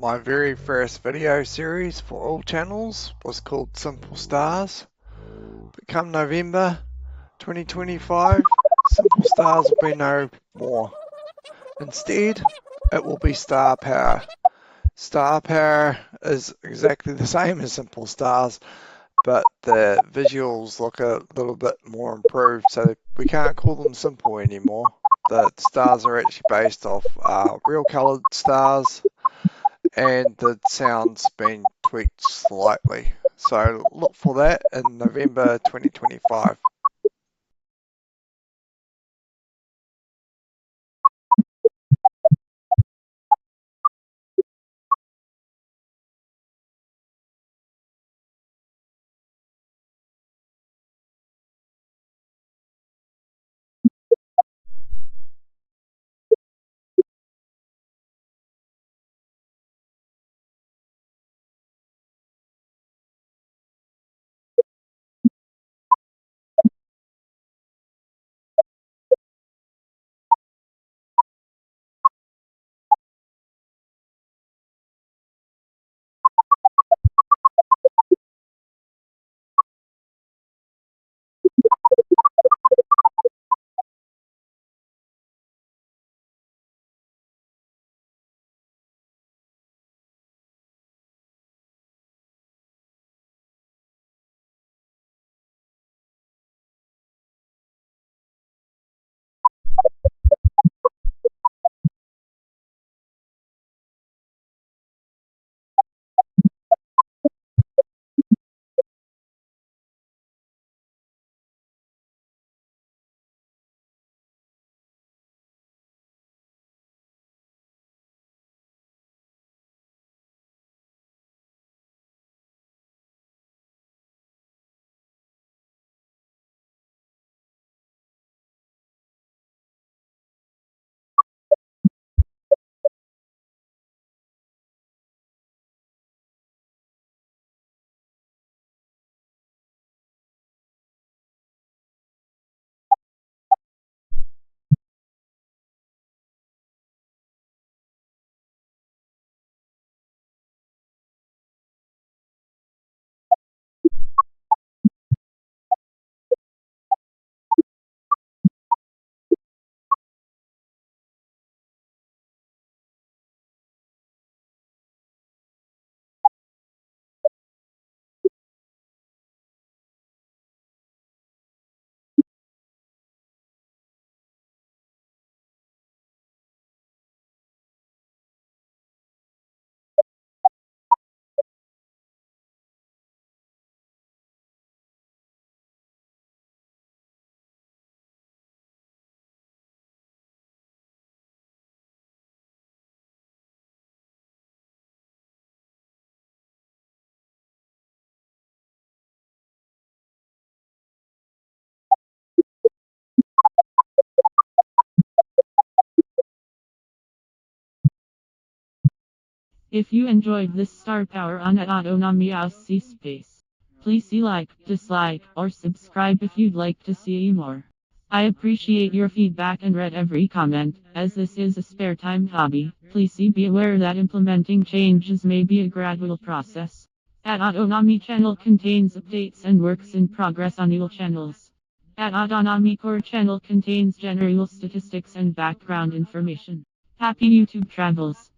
My very first video series for all channels was called Simple Stars. But come November 2025, Simple Stars will be no more. Instead, it will be Star Power. Star Power is exactly the same as Simple Stars, but the visuals look a little bit more improved, so we can't call them simple anymore. The stars are actually based off real coloured stars, and the sound's been tweaked slightly. So look for that in November 2025. If you enjoyed this Star Power on Autonomy Aussie Space, please see like, dislike, or subscribe if you'd like to see more. I appreciate your feedback and read every comment, as this is a spare time hobby. Please be aware that implementing changes may be a gradual process. At Autonomy channel contains updates and works in progress on all channels. At Autonomy core channel contains general statistics and background information. Happy YouTube travels!